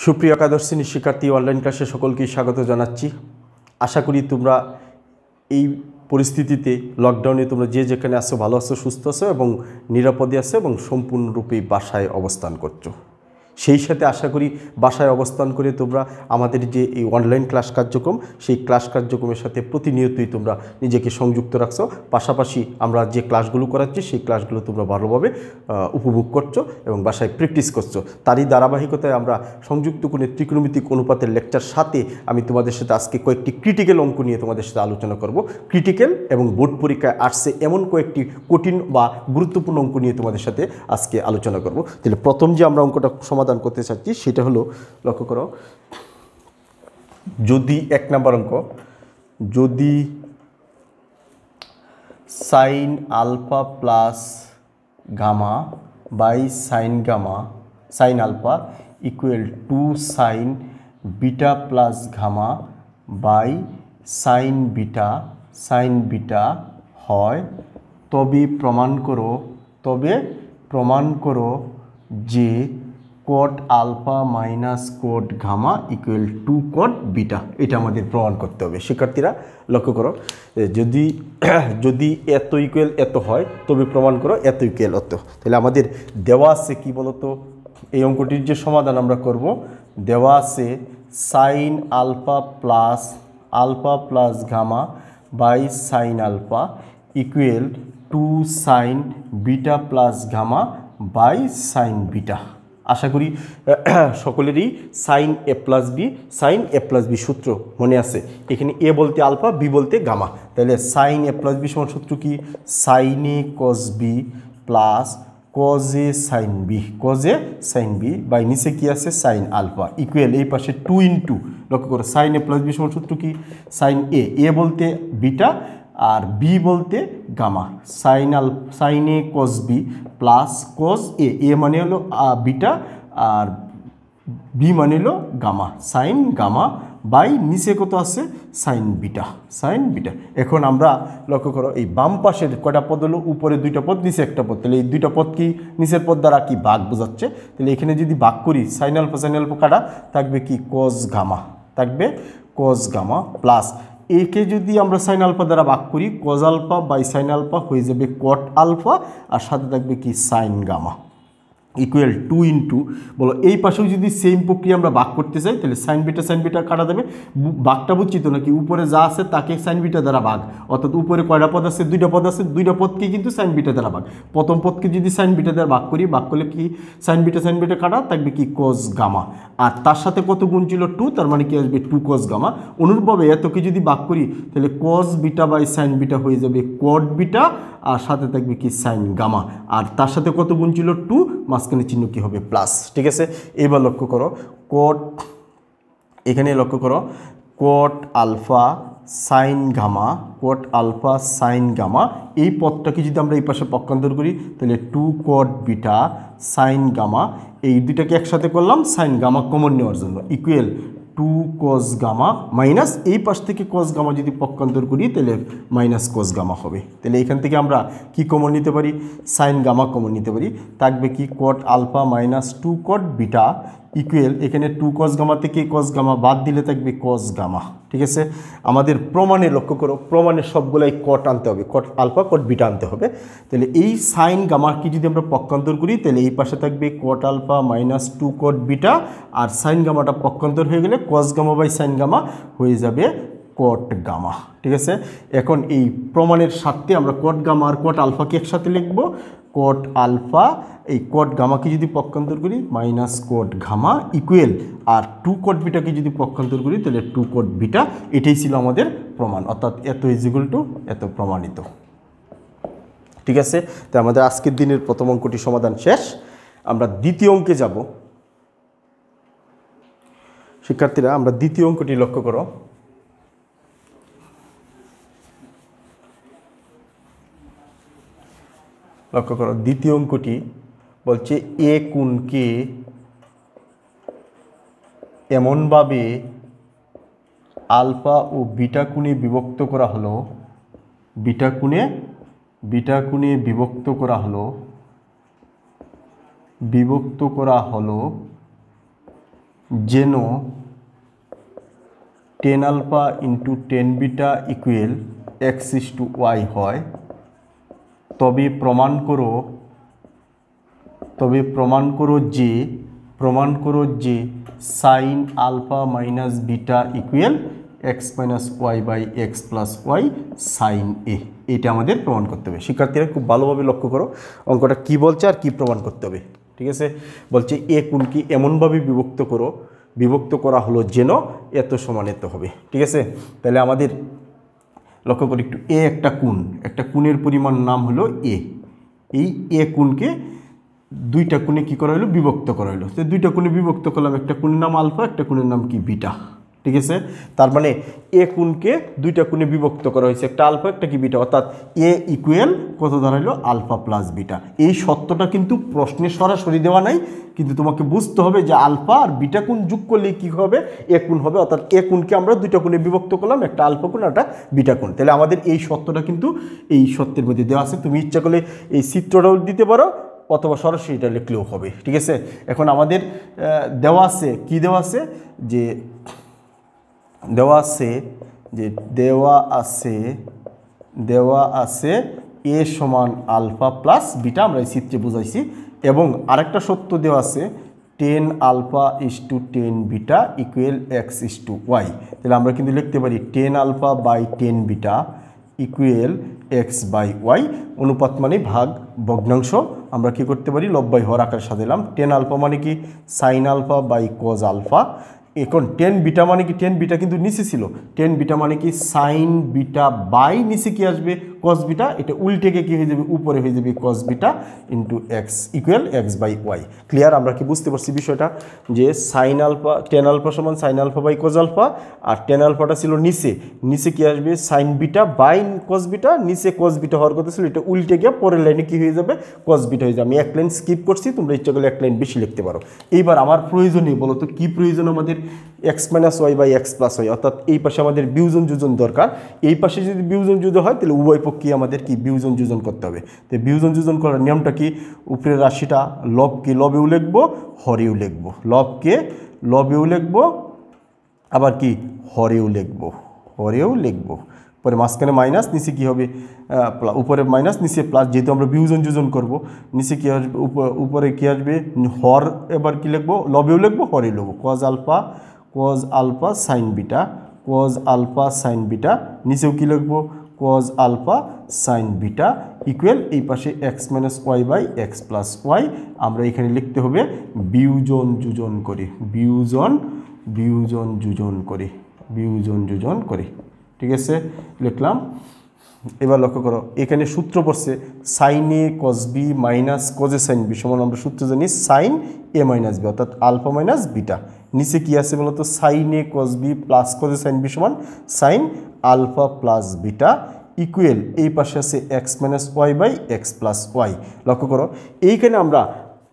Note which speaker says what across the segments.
Speaker 1: সুপ্রিয় একাদশ শ্রেণীর শিক্ষার্থী অনলাইন ক্লাসে সকলকে স্বাগত জানাচ্ছি। আশা করি তোমরা এই পরিস্থিতিতে লকডাউনে তোমরা যে যেখানে আছো ভালো আছো, সুস্থ আছো এবং নিরাপদে আছো এবং সম্পূর্ণরূপে বাসায় অবস্থান করছো। সেই সাথে আশা করি বাসায় অবস্থান করে তোমরা আমাদের যে এই অনলাইন ক্লাস কার্যক্রম সেই ক্লাস কার্যক্রমের সাথে প্রতিনিয়তই তোমরা নিজেকে সংযুক্ত রাখছো। পাশাপাশি আমরা যে ক্লাসগুলো করাচ্ছি সেই ক্লাসগুলো তোমরা ভালোভাবে উপভোগ করছো এবং বাসায় প্র্যাকটিস করছো। তারই ধারাবাহিকতায় আমরা সংযুক্ত কোণের ত্রিকোণমিতিক অনুপাতের লেকচার সাথে আমি তোমাদের সাথে আজকে কয়েকটি ক্রিটিক্যাল অঙ্ক নিয়ে তোমাদের সাথে আলোচনা করব। ক্রিটিক্যাল এবং বোর্ড পরীক্ষায় আসছে এমন কয়েকটি কঠিন বা গুরুত্বপূর্ণ অঙ্ক নিয়ে তোমাদের সাথে আজকে আলোচনা করব। তাহলে প্রথম যে আমরা অঙ্কটা সমাধান করতে চাচ্ছি সেটা হলো, লক্ষ্য করো, যদি 1 নম্বর অঙ্ক, যদি sine alpha plus gamma by sine gamma sine alpha equal to sine beta plus gamma by sine beta হয়, তবে প্রমাণ করো যে cot alpha minus cot gamma equal to cot beta. এটা আমাদের প্রমাণ করতে হবে। শিক্ষার্থীরা লক্ষ্য করো, যদি এত ইকুয়াল এত হয় তবে প্রমাণ করো এত ইকুয়াল এত। তাহলে আমাদের দেওয়া আছে কি বলতো, এই অঙ্কটির যে সমাধান আমরা করব, দেওয়া আছে sine alpha plus gamma by sine alpha equal to sine beta plus gamma by sine beta. আশা করি সকলেরই সাইন এ প্লাস বি সূত্র মনে আছে। এখানে এ বলতে আলফা, বি বলতে গামা। তাহলে সাইন এ প্লাস বি সমান সূত্র কি, sine A cos B plus cos A sine B by নিচে কি আছে সাইন আলফা ইকুয়াল এই পাশে 2 ইন্টু, লক্ষ্য করো, সাইন এ প্লাস বি সমান সূত্র কি, সাইন এ বলতে বিটা আর বি বলতে gamma, sign A cos B plus cos এ মানে হলো বিটা আর বি মানে হলো গামা, সাইন গামা বাই নিচে কত আছে সাইন বিটা। এখন আমরা লক্ষ্য করো, এই বাম পাশের কয়টা পদ হলো, উপরে 2টা পদ, নিচে একটা পদ। তাহলে এই 2টা পদ কি নিচের পদ দ্বারা কি ভাগ বোঝাচ্ছে। তাহলে এখানে যদি ভাগ করি সাইন আলফা কাটা থাকবে কি কস গামা প্লাস একে যদি আমরা সাইন আলফা দ্বারা ভাগ করি cos alpha by sine alpha হয়ে যাবে কট আলফা আর সাথে থাকবে কি সাইন গামা ইকুয়াল 2 ইন্টু, বলো এই পাশেও যদি সেম প্রক্রিয়া আমরা ভাগ করতে চাই তাহলে সাইন বিটা কাটা দেবে। ভাগটা বুঝছি তো নাকি, উপরে যা আছে তাকে সাইন বিটা দ্বারা ভাগ, অর্থাৎ উপরে কয়টা পদ আছে 2টা পদ আছে, 2টা পদকে কিন্তু সাইন বিটা দ্বারা ভাগ। প্রথম পদকে যদি সাইন বিটা দ্বারা ভাগ করলে কি সাইন বিটা কাটা থাকবে কি কস গামা, আর তার সাথে কত গুণ ছিল 2, তার মানে কি আসবে 2 কস গামা। অনুরূপভাবে এতকে যদি ভাগ করি তাহলে cos beta by sine beta হয়ে যাবে কট বিটা আর সাথে থাকবে কি সাইন গামা, আর তার সাথে কত গুণ ছিল 2, মাঝখানে চিহ্ন কি হবে প্লাস। ঠিক আছে, এবার লক্ষ্য করো এখানে লক্ষ্য করো কোট আলফা সাইন গামা এই পদটাকে যদি আমরা এই পাশে পক্ষান্তর করি তাহলে 2 কট বিটা সাইন গামা, এই দুইটাকে একসাথে করলাম সাইন গামা কমন নেওয়ার জন্য ইকুয়াল 2 কস গামা মাইনাস এই পাশ থেকে কস গামা যদি পক্ষান্তর করি তাহলে মাইনাস কস গামা হবে। তাহলে এখান থেকে আমরা কি কমন নিতে পারি, সাইন গামা কমন নিতে পারি। থাকবে কি cot alpha minus 2 cot beta equal, এখানে 2 কস গামা থেকে কস গামা বাদ দিলে থাকবে কস গামা। ঠিক আছে, আমাদের প্রমাণে লক্ষ্য করো, প্রমাণের সবগুলাই কট আনতে হবে, কট আলফা কট বিটা আনতে হবে। তাহলে এই সাইন গামাকে যদি আমরা পক্ষান্তর করি তাহলে এই পাশে থাকবে cot alpha minus 2 cot beta আর সাইন গামাটা পক্ষান্তর হয়ে গেলে cos gamma by sine gamma হয়ে যাবে কট গামা। ঠিক আছে, এখন এই প্রমাণের সাথে আমরা কট গামা আর কট আলফাকে একসাথে লিখব, কট আলফা এই কট গামাকে যদি পক্ষান্তর করি মাইনাস কট গামা ইকুয়াল আর 2 কট বিটাকে যদি পক্ষান্তর করি তাহলে 2 কট বিটা। এটাই ছিল আমাদের প্রমাণ, অর্থাৎ এত ইজিক্যাল টু এত প্রমাণিত। ঠিক আছে, তো আমাদের আজকের দিনের প্রথম অঙ্কটি সমাধান শেষ। আমরা দ্বিতীয় অঙ্কে যাব। শিক্ষার্থীরা আমরা দ্বিতীয় অঙ্কটি লক্ষ্য করো, দ্বিতীয় অঙ্কটি বলছে এ কোণকে এমনভাবে আলফা ও বিটা কোণে বিভক্ত করা হলো, বিটা কোণে বিভক্ত করা হলো যেন tan alpha into tan beta equal x is to y হয়, তবে প্রমাণ করো যে sine alpha minus beta equal x minus y by x plus y sine A. এটা আমাদের প্রমাণ করতে হবে। শিক্ষার্থীরা খুব ভালোভাবে লক্ষ্য করো অঙ্কটা কি বলছে আর কি প্রমাণ করতে হবে। ঠিক আছে, বলছে এ কোণকে এমনভাবে বিভক্ত করা হলো যেন এত সমান এত হবে। ঠিক আছে, তাহলে আমাদের লক্ষ্য করি একটু, একটা কোণের পরিমাণ নাম হলো এ। এই এ কোণকে দুইটা কোণে কী করা হলো, বিভক্ত করা হলো। তো দুইটা কোণে বিভক্ত করলাম, একটা কোণের নাম আলফা, একটা কোণের নাম কি বিটা। ঠিক আছে, তার মানে এ কোণকে দুইটা কোণে বিভক্ত করা হয়েছে, একটা আলফা একটা কি বিটা, অর্থাৎ এ ইকুয়াল কত দাঁড়াইলো, আলফা প্লাস বিটা। এই সত্যটা কিন্তু প্রশ্নে সরাসরি দেওয়া নাই, কিন্তু তোমাকে বুঝতে হবে যে আলফা আর বিটা কোণ যোগ করলে কী হবে, এ কোণ হবে। অর্থাৎ এ কোণকে আমরা দুইটা কোণে বিভক্ত করলাম, একটা আলফা কোণ একটা বিটা কোণ। তাহলে আমাদের এই সত্যটা কিন্তু এই সত্যের মধ্যে দেওয়া আছে। তুমি ইচ্ছা করলে এই চিত্রটাও দিতে পারো অথবা সরাসরি এটা লিখলেও হবে। ঠিক আছে, এখন আমাদের দেওয়া আছে কি, দেওয়া আছে এ সমান আলফা প্লাস বিটা, আমরা এই চিত্রে বুঝাইছি। এবং আরেকটা সত্য দেওয়া আছে tan alpha is to tan beta equal x is to y. তাহলে আমরা কিন্তু লিখতে পারি tan alpha by tan beta equal x by y. অনুপাত মানে ভাগ ভগ্নাংশ, আমরা কি করতে পারি, লব বাই হর আকারে সাজালাম। টেন আলফা মানে কি sine alpha by cos alpha. এখন টেন বিটা মানে কি, টেন বিটা কিন্তু নিচে ছিল, টেন বিটা মানে কি সাইন বিটা বাই নিচে কি আসবে, কস বিটা। এটা উল্টে গিয়ে কী হয়ে যাবে, উপরে হয়ে যাবে cos beta into x equal x by y. Clear? আমরা কি বুঝতে পারছি বিষয়টা, যে সাইন আলফা, টেন আলফা সমান sine alpha by cos alpha, আর টেন আলফাটা ছিল নিচে কি আসবে, sine beta by cos beta, নিচে কস বিটা হওয়ার কথা ছিল, এটা উল্টে গিয়ে পরের লাইনে কি হয়ে যাবে, কস বিটা হয়ে যাবে। আমি এক লাইন স্কিপ করছি, তোমরা ইচ্ছা করলে এক লাইন বেশি লিখতে পারো। এইবার আমার প্রয়োজনীয় বলো তো কী প্রয়োজন, আমাদের x minus y by x plus y, অর্থাৎ এই পাশে আমাদের বিয়োজন যোজন দরকার। এই পাশে যদি বিয়োজন যোজন হয় তাহলে উভয় পক্ষে আমাদের কি বিয়োজন যোজন করতে হবে। তো বিয়োজন যোজন করার নিয়মটা কি, উপরের রাশিটা লবকে লবেও লিখবো, হরেও লিখবো, লবকে লবেও লিখবো, আবার কি হরেও লিখবো। পরে মাঝখানে মাইনাস, নিচে কী হবে, উপরে মাইনাস নিচে প্লাস, যেহেতু আমরা বিয়োজন যোজন করবো, নিচে কী আসবে, উপরে কী আসবে হর, এবার কি লিখবো, লবেও লিখবো হরেও লিখবো, কজ আলফা সাইন বিটা, নিচেও কী লিখবো, cos alpha sine beta equal এই পাশে x minus y by x plus y. আমরা এখানে লিখতে হবে বিয়োজন যোজন করে। ঠিক আছে, লিখলাম। এবার লক্ষ্য করো, এখানে সূত্র পড়ছে sine A cos B minus cos A sine B সমান, আমরা সূত্র জানি সাইন এ মাইনাস বি, অর্থাৎ আলফা মাইনাস বিটা। নিচে কি আছে বলতো, sine A cos B plus cos A sine B সমান sine alpha plus beta equal এই পাশে আছে x minus y by x plus y. লক্ষ্য করো, এইখানে আমরা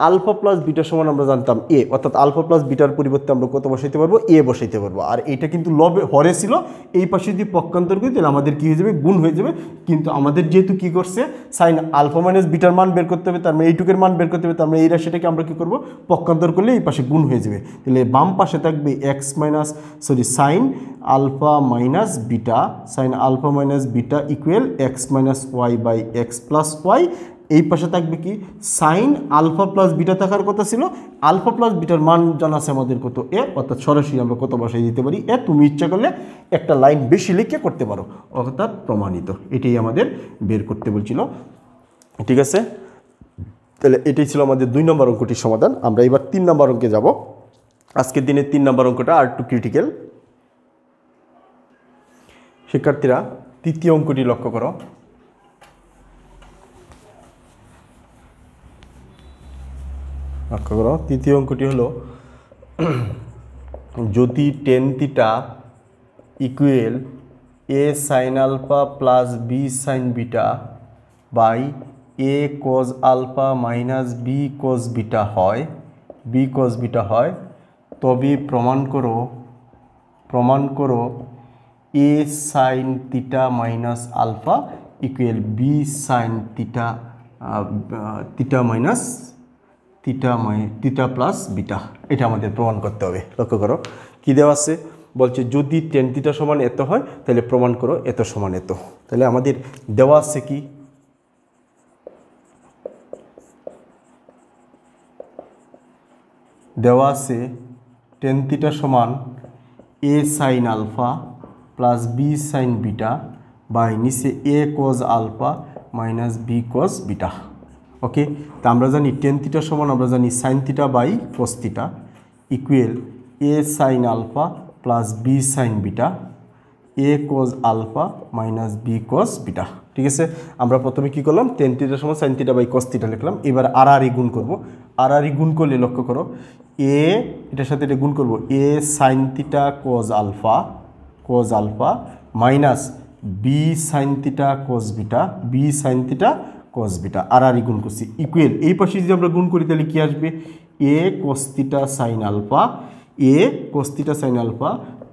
Speaker 1: আলফা প্লাস বিটা সমান আমরা জানতাম এ, অর্থাৎ আলফা প্লাস বিটার পরিবর্তে আমরা কত বসাইতে পারবো, এ বসাইতে পারবো। আর এটা কিন্তু লবে হরে ছিল, এই পাশে যদি পক্ষান্তর করি তাহলে আমাদের কী হয়ে যাবে, গুণ হয়ে যাবে। কিন্তু আমাদের যেহেতু কী করছে, সাইন আলফা মাইনাস বিটার মান বের করতে হবে, তার মানে এইটুকের মান বের করতে হবে, তার মানে এই রাশিটাকে আমরা কী করবো, পক্ষান্তর করলে এই পাশে গুণ হয়ে যাবে। তাহলে বাম পাশে থাকবে sine alpha minus beta equal x minus y by x plus y. এই পাশে থাকবে কি সাইন আলফা প্লাস বিটা থাকার কথা ছিল, আলফা প্লাস বিটার মান জানা আছে আমাদের কত এ, অর্থাৎ সরাসরি আমরা কত বসাই দিতে পারি এ। তুমি ইচ্ছা করলে একটা লাইন বেশি লিখে করতে পারো, অর্থাৎ প্রমাণিত। এটাই আমাদের বের করতে বলছিল। ঠিক আছে, তাহলে এটাই ছিল আমাদের 2 নম্বর অঙ্কটির সমাধান। আমরা এবার 3 নম্বর অঙ্কে যাব। আজকের দিনে 3 নম্বর অঙ্কটা আর একটু ক্রিটিক্যাল। শিক্ষার্থীরা তৃতীয় অঙ্কটি লক্ষ্য করো। তৃতীয় অঙ্কটি হলো, যদি tan theta equal A sine alpha plus B sine beta by A cos alpha minus B cos beta হয়, তবে প্রমাণ করো A sine theta minus alpha equal B sine theta minus theta plus beta, এটা আমাদের প্রমাণ করতে হবে। লক্ষ্য করো কি দেওয়া আছে, বলছে যদি টেন থিটা সমান এত হয় তাহলে প্রমাণ করো এত সমান এত। তাহলে আমাদের দেওয়া আছে কি, দেওয়া আছে টেন থিটা সমান A sine alpha plus B sine beta by নিচে A cos alpha minus B cos beta. Okay, তা আমরা জানি টেন থিটা সমান আমরা জানি sine theta by cos theta equal A sine alpha plus B sine beta A cos alpha minus B cos beta. ঠিক আছে, আমরা প্রথমে কি করলাম, টেন থিটা সমান sine theta by cos theta লিখলাম। এবার আর গুণ করব, আর গুণ করলে লক্ষ্য করো এ এটার সাথে এটা গুণ করব A sine theta cos alpha minus B sine theta cos beta B sine theta cos beta, আর গুণ করছি ইকুয়াল এই পাশে যদি আমরা গুণ করি তাহলে কি আসবে, A cos theta sine alpha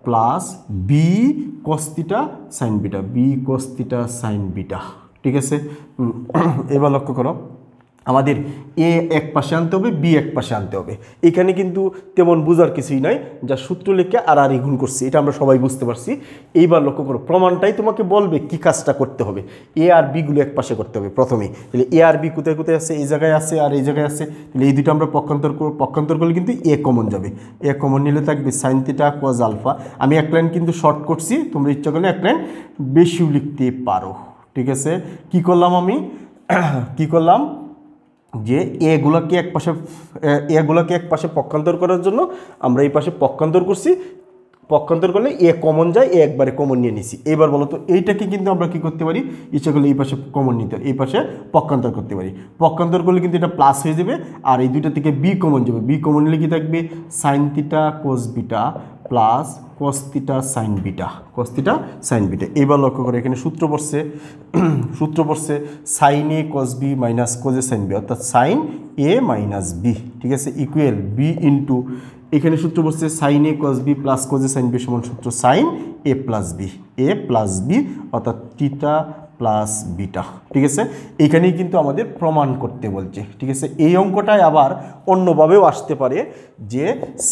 Speaker 1: plus B cos theta sine beta. ঠিক আছে, এবার লক্ষ্য করো আমাদের এ এক পাশে আনতে হবে, বি এক পাশে আনতে হবে। এখানে কিন্তু তেমন বোঝার কিছুই নাই, যা সূত্র লিখে আর গুণ করছি এটা আমরা সবাই বুঝতে পারছি। এইবার লক্ষ্য করো প্রমাণটাই তোমাকে বলবে কি কাজটা করতে হবে। এ আর বিগুলো এক পাশে করতে হবে প্রথমেই। তাহলে এ আর বি কোথায় কোথায় আছে, এই জায়গায় আছে আর এই জায়গায় আছে। তাহলে এই দুটো আমরা পক্ষান্তর করলে কিন্তু এ কমন যাবে। এ কমন নিলে থাকবে সাইন থিটা কজ আলফা। আমি এক লাইন কিন্তু শর্ট করছি, তোমরা ইচ্ছা করলে এক লাইন বেশিও লিখতে পারো। ঠিক আছে, কি করলাম আমি যে এগুলোকে এক পাশে পক্ষান্তর করার জন্য আমরা এই পাশে পক্ষান্তর করছি। পক্ষান্তর করলে এ কমন যায়, এ একবারে কমন নিয়ে নিছি। এবার বলো তো এইটাকে কিন্তু আমরা কি করতে পারি, ইচ্ছা করলে এই পাশে কমন নিতে পারি, এই পাশে পক্ষান্তর করতে পারি। পক্ষান্তর করলে কিন্তু এটা প্লাস হয়ে যাবে, আর এই দুইটা থেকে বি কমন যাবে। বি কমন নিলে কি থাকবে, sine theta cos beta plus cos theta sine beta. এবার লক্ষ্য করে এখানে সূত্র পড়ছে sine A cos B minus cos A sine B, অর্থাৎ সাইন এ মাইনাস বি। ঠিক আছে, ইকুয়াল বি ইন্টু এখানে সূত্র পড়ছে sine A cos B plus cos A sine B সমান সূত্র সাইন এ প্লাস বি অর্থাৎ থিটা প্লাস বিটা। ঠিক আছে, এইখানেই কিন্তু আমাদের প্রমাণ করতে বলছে। ঠিক আছে, এই অঙ্কটায় আবার অন্যভাবেও আসতে পারে যে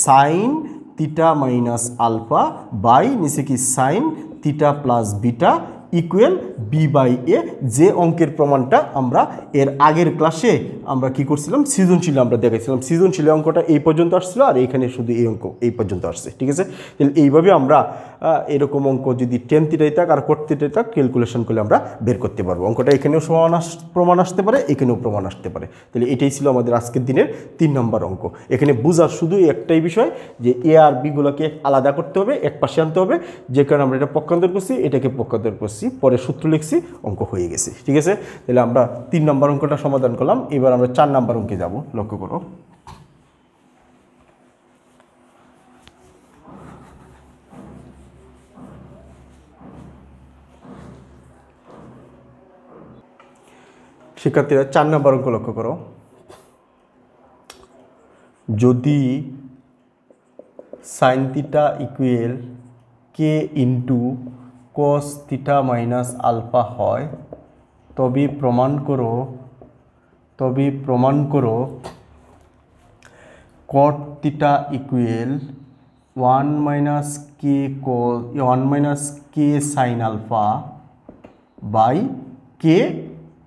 Speaker 1: sine theta minus alpha by নিচে কি sine theta plus beta equal b by a. যে অঙ্কের প্রমাণটা আমরা এর আগের ক্লাসে আমরা কি করছিলাম, সৃজনশীলে আমরা দেখাইছিলাম। সৃজনশীলে অঙ্কটা এই পর্যন্ত আসছিল, আর এইখানে শুধু এই অঙ্ক এই পর্যন্ত আসছে। ঠিক আছে, তাহলে এইভাবে আমরা এরকম অঙ্ক যদি টেন থিটাই থাক আর কোট থিটাই থাক ক্যালকুলেশন করলে আমরা বের করতে পারবো। অঙ্কটা এখানেও প্রমাণ আসতে পারে, এখানেও প্রমাণ আসতে পারে। তাহলে এটাই ছিল আমাদের আজকের দিনের 3 নম্বর অঙ্ক। এখানে বোঝার শুধু একটাই বিষয় যে এ আর বিগুলোকে আলাদা করতে হবে, এক পাশে আনতে হবে। যে কারণে আমরা এটা পক্ষান্তর করছি, এটাকে পক্ষান্তর করছি, পরে সূত্র লিখছি, অঙ্ক হয়ে গেছে। ঠিক আছে, তাহলে আমরা 3 নম্বর অঙ্কটা সমাধান করলাম। এবার আমরা 4 নম্বর অঙ্কে যাব। লক্ষ্য করো শিক্ষার্থীরা 4 নম্বর অঙ্ক লক্ষ্য করো, যদি sine theta equal k into cos theta minus alpha হয় তবে প্রমাণ করো cot theta equal 1 minus K sine alpha by K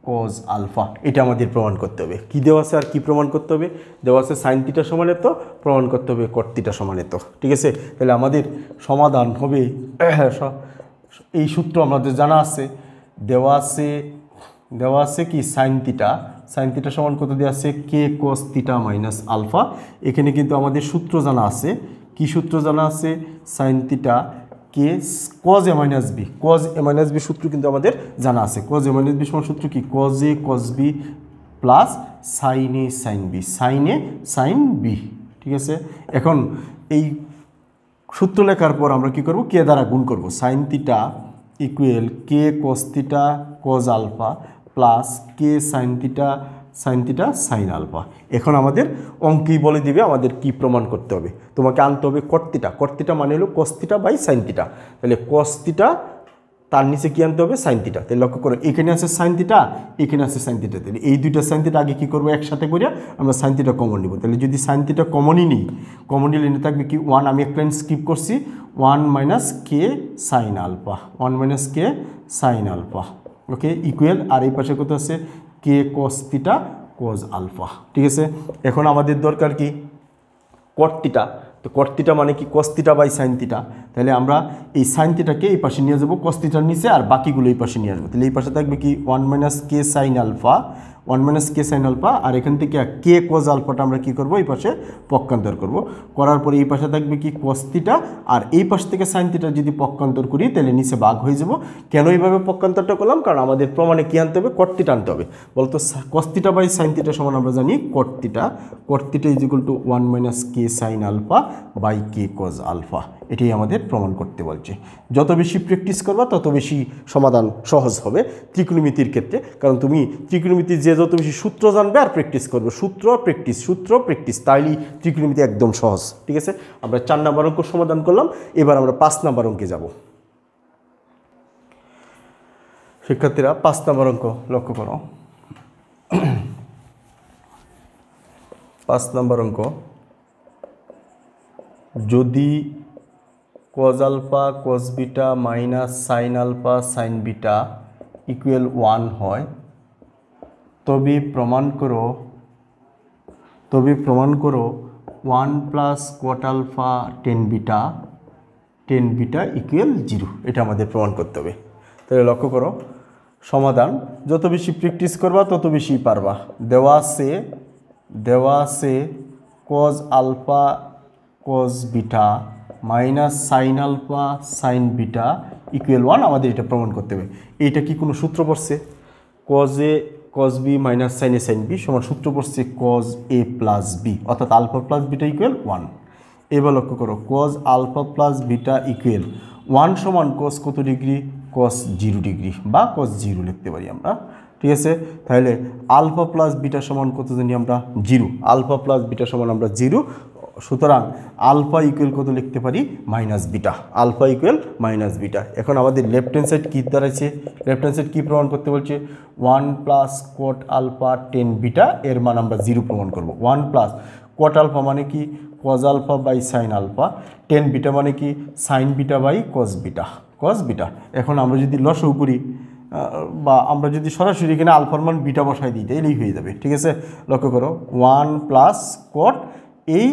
Speaker 1: cos alpha. এটা আমাদের প্রমাণ করতে হবে। কি দেওয়া আছে আর কি প্রমাণ করতে হবে, দেওয়া আছে সাইন থিটা সমান এত, প্রমাণ করতে হবে কট থিটা সমান এত। ঠিক আছে, তাহলে আমাদের সমাধান হবে, এই সূত্র আমাদের জানা আছে। দেওয়া আছে কি সাইন থিটা সমান কত দেওয়া আছে, কে কস থিটা মাইনাস আলফা। এখানে কিন্তু আমাদের সূত্র জানা আছে। কি সূত্র জানা আছে, সাইন থিটা কে কজ এ মাইনাস বি সূত্র কিন্তু আমাদের জানা আছে। কজ এ মাইনাস বি সমান সূত্র কি, cos A cos B plus sine A sine B. ঠিক আছে, এখন এই সূত্র লেখার পর আমরা কি করব, কে দ্বারা গুণ করব। Sine theta equal k cos theta cos alpha plus k sine theta sine alpha. এখন আমাদের অঙ্কেই বলে দিবে আমাদের কি প্রমাণ করতে হবে। তোমাকে আনতে হবে কট থিটা মানে হলো cos theta by sine theta. তাহলে কস থিটা তার নিচে কি আনতে হবে সাইন থিটা। তাহলে লক্ষ্য করো এখানে আছে সাইন থিটা, এখানে আছে সাইন থিটা। তাহলে এই দুইটা সাইন থিটা আগে কি করবো একসাথে করে আমরা সাইন থিটা কমন নিব। তাহলে যদি সাইন থিটা কমনই নিই, কমন নিলে থাকবে কি 1, আমি এক লাইন স্কিপ করছি, 1 মাইনাস কে সাইন আলফা, 1 মাইনাস কে সাইন আলফা, ওকে ইকুয়াল, আর এই পাশে কত আছে কে কস থিটা কজ আলফা। ঠিক আছে, এখন আমাদের দরকার কি কট থিটা। তো কট থিটা মানে কি cos theta by sine theta. তাহলে আমরা এই সাইন থিটাকে এই পাশে নিয়ে যাবো কস থিটার নিচে, আর বাকিগুলো এই পাশে নিয়ে আসবো। তাহলে এই পাশে থাকবে কি 1 মাইনাস কে সাইন আলফা, 1 মাইনাস কে সাইন আলফা, আর এখান থেকে কে কজ আলফাটা আমরা কি করব এই পাশে পক্ষান্তর করব। করার পরে এই পাশে থাকবে কি কস থিটা, আর এই পাশ থেকে সাইন থিটা যদি পক্ষান্তর করি তাহলে নিচে ভাগ হয়ে যাব। কেন এইভাবে পক্ষান্তরটা করলাম, কারণ আমাদের প্রমাণে কি আনতে হবে কট থিটা আনতে হবে। বলতো cos theta by sine theta সমান আমরা জানি cot theta, cot theta is equal to 1 minus K sine alpha by K cos alpha. এটাই আমাদের প্রমাণ করতে বলছে। যত বেশি প্র্যাকটিস করবা তত বেশি সমাধান সহজ হবে ত্রিকোণমিতির ক্ষেত্রে, কারণ তুমি ত্রিকোণমিতির যে যত বেশি সূত্র জানবে আর প্র্যাকটিস করবে, সূত্র প্র্যাকটিস, তাইলেই ত্রিকোণমিতি একদম সহজ। ঠিক আছে, আমরা 4 নম্বর অঙ্ক সমাধান করলাম, এবার আমরা 5 নম্বর অঙ্কে যাব। শিক্ষার্থীরা 5 নম্বর অঙ্ক লক্ষ্য করো। 5 নম্বর অঙ্ক, যদি cos alpha cos beta minus sine alpha sine beta equal 1 হয়, তবে প্রমাণ করো 1 plus cot alpha tan beta equal 0। এটা আমাদের প্রমাণ করতে হবে। তাহলে লক্ষ্য করো সমাধান, যত বেশি প্র্যাকটিস করবা তত বেশি পারবা। দেওয়া আছে cos alpha cos beta minus sine alpha sine beta equal 1, আমাদের এটা প্রমাণ করতে হবে। এইটা কি কোনো সূত্র পড়ছে? Cos B minus sine A sine B সমান সূত্র পড়ছে কজ এ প্লাস বি, অর্থাৎ আলফা প্লাস বিটা ইকুয়াল 1। এবার লক্ষ্য করো cos alpha plus beta equal 1 সমান কজ কত ডিগ্রি, কজ 0 ডিগ্রি, বা কজ 0 লিখতে পারি আমরা। ঠিক আছে, তাহলে আলফা প্লাস বিটা সমান কত জানি আমরা 0, আলফা প্লাস বিটা সমান আমরা 0, সুতরাং আলফা ইকুয়াল কত লিখতে পারি minus beta, alpha equal minus beta. এখন আমাদের লেফট হ্যান্ড সাইড কী দাঁড়াচ্ছে, লেফট হ্যান্ড সাইড কী প্রমাণ করতে বলছে 1 plus cot alpha tan beta, এর মান আমরা 0 প্রমাণ করব। 1 প্লাস কোট আলফা মানে কি cos alpha by sine alpha, tan beta মানে কি sine beta by cos beta. এখন আমরা যদি লসাগু করি বা আমরা যদি সরাসরি এখানে আলফার মান বিটা বসাই দিই তাহলেই হয়ে যাবে। ঠিক আছে, লক্ষ্য করো 1 প্লাস কোট এই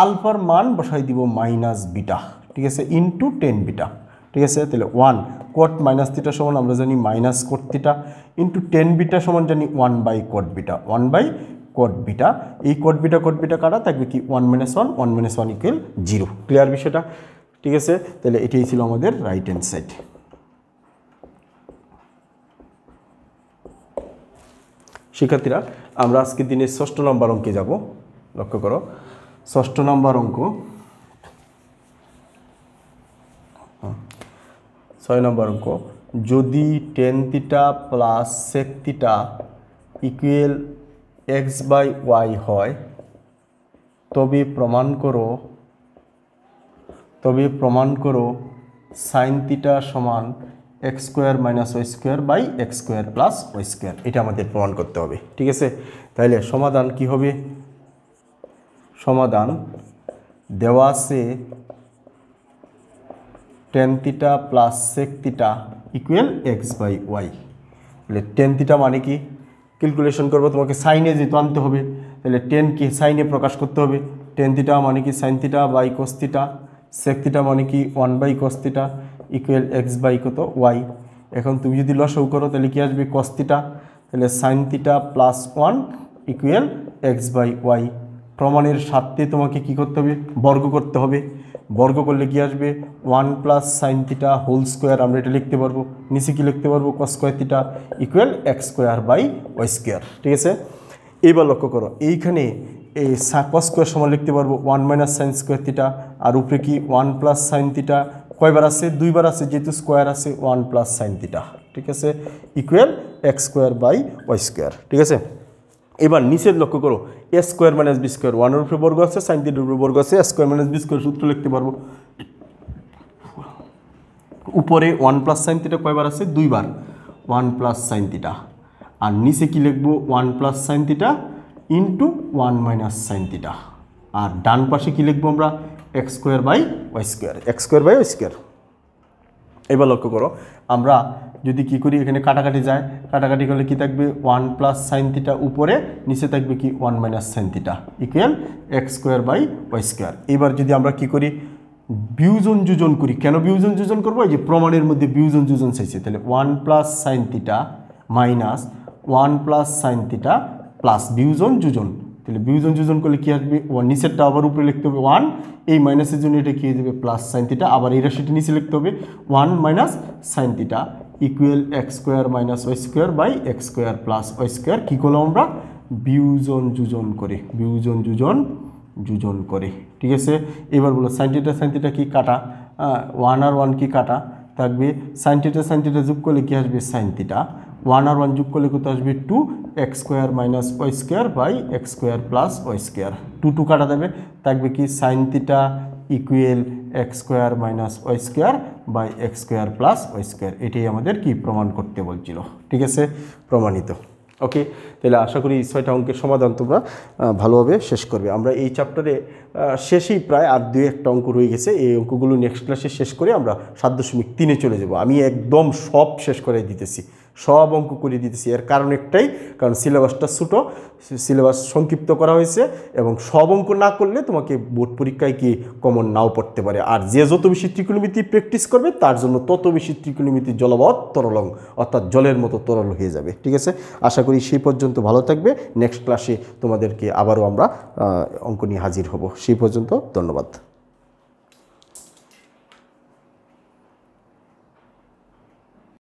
Speaker 1: আলফার মান বসাই দিব মাইনাস বিটা, ঠিক আছে, ইন্টু টেন বিটা। ঠিক আছে, তাহলে 1 কোট মাইনাস থিটা সমান আমরা জানি minus cot theta, into tan beta সমান জানি 1 by cot beta, 1 by cot beta. এই কোট বিটা কাটা থাকবে কি 1 মাইনাস 1 ইকুয়াল 0। ক্লিয়ার বিষয়টা? ঠিক আছে, তাহলে এটাই ছিল আমাদের রাইট হ্যান্ড সাইড। শিক্ষার্থীরা আমরা আজকের দিনে 6 নম্বর অঙ্কে যাব। লক্ষ্য করো 6 নম্বর অঙ্ক, 6 নম্বর অঙ্ক, যদি tan theta plus sec theta equal x by y হয়, তবে প্রমাণ করো সাইন থিটা সমান x square minus y square by x square plus y square. এটা আমাদের প্রমাণ করতে হবে। ঠিক আছে, তাহলে সমাধান কি হবে? সমাধান দেওয়া আছে tan theta plus sec theta equal x by y. তাহলে টেন থিটা মানে কি ক্যালকুলেশন করবো, তোমাকে সাইনে যেহেতু আনতে হবে, তাহলে টেনকে সাইনে প্রকাশ করতে হবে। টেন থিটা মানে কি sine theta by cos theta, sec theta মানে কি 1 by cos theta equal x by কত ওয়াই। এখন তুমি যদি লসাগু করো তাহলে কি আসবে কোস থিটা, তাহলে sine theta plus 1 equal x by y. প্রমাণের স্বার্থে তোমাকে কি করতে হবে? বর্গ করতে হবে। বর্গ করলে কি আসবে 1 plus sine theta whole square, আমরা এটা লিখতে পারবো। নিচে কি লিখতে পারবো cos square theta equal x square by y square. ঠিক আছে, এইবার লক্ষ্য করো এইখানে এই কস স্কোয়ার সমান লিখতে পারবো 1 মাইনাস সাইন স্কোয়ার থিটা, আর উপরে কি 1 প্লাস সাইন থিটা, কয়বার আছে? 2 বার আছে, যেহেতু স্কোয়ার আছে 1 প্লাস সাইন থিটা। ঠিক আছে, equal x square by y square. ঠিক আছে, এবার নিচের লক্ষ্য করো A square minus B square, 1 এর উপরে বর্গ আছে, সাইন থিটার উপরে বর্গ আছে, এ স্কোয়ার মাইনাস বি স্কোয়ার সূত্র লিখতে পারবো উপরে 1 প্লাস সাইন থিটা কয়বার আছে? 2 বার, 1 প্লাস সাইন থিটা। আর নিচে কি লিখবো? 1 plus sine theta into 1 minus sine theta. আর ডান পাশে কি লিখবো আমরা? X square by y square, x square by y square. এবার লক্ষ্য করো, আমরা যদি কি করি, এখানে কাটাকাটি যায়, কাটাকাটি করলে কি থাকবে? 1 প্লাস সাইন থিটা উপরে, নিচে থাকবে কি? 1 minus sine theta equal x square by y square. এবার যদি আমরা কি করি? বিয়োজন যোজন করি। কেন বিয়োজন যোজন করবো? এই যে প্রমাণের মধ্যে বিয়োজন যোজন চাইছে, তাহলে 1 plus sine theta minus 1 plus sine theta plus বিয়োজন যোজন। তাহলে বিয়োজন যোজন করলে কি আসবে? নিচেরটা আবার উপরে লিখতে হবে 1, এই মাইনাসের জন্য এটা কি হয়ে যাবে? Plus sine theta. আবার এই রাশিটা নিচে লিখতে হবে 1 minus sine theta equal x square minus y square by x square plus y square. কী করলাম আমরা? বিয়োজন যোজন করে, বিয়োজন যোজন যোজন করে। ঠিক আছে, এবার বলো সাইন থিটা কি কাটা, 1 আর 1 কি কাটা থাকবে, সাইন থিটা যোগ করলে কি আসবে? Sine theta. 1 আর 1 যোগ করলে কত আসবে? 2 x square minus y square by x square plus y square. 2 কাটা দেবে, থাকবে কি? Sine theta equal x square minus y square by x square plus y square. এটাই আমাদের কি প্রমাণ করতে বলছিল। ঠিক আছে, প্রমাণিত। ওকে, তাহলে আশা করি 6টা অঙ্কের সমাধান তোমরা ভালোভাবে শেষ করবে। আমরা এই চ্যাপ্টারে শেষেই প্রায় আর 2-1টা অঙ্ক রয়ে গেছে। এই অঙ্কগুলো নেক্সট ক্লাসে শেষ করে আমরা 7.3-এ চলে যাব। আমি একদম সব শেষ করে দিতেছি, সব অঙ্ক করে দিতেছি। এর কারণ একটাই, কারণ সিলেবাসটা ছোটো, সিলেবাস সংক্ষিপ্ত করা হয়েছে, এবং সব অঙ্ক না করলে তোমাকে বোর্ড পরীক্ষায় কি কমন নাও পড়তে পারে। আর যে যত বেশি ত্রিকোণমিতি প্র্যাকটিস করবে তার জন্য তত বেশি ত্রিকোণমিতি জলবৎ তরলং, অর্থাৎ জলের মতো তরল হয়ে যাবে। ঠিক আছে, আশা করি সেই পর্যন্ত ভালো থাকবে। নেক্সট ক্লাসে তোমাদেরকে আবারও আমরা অঙ্ক নিয়ে হাজির হব। সেই পর্যন্ত ধন্যবাদ।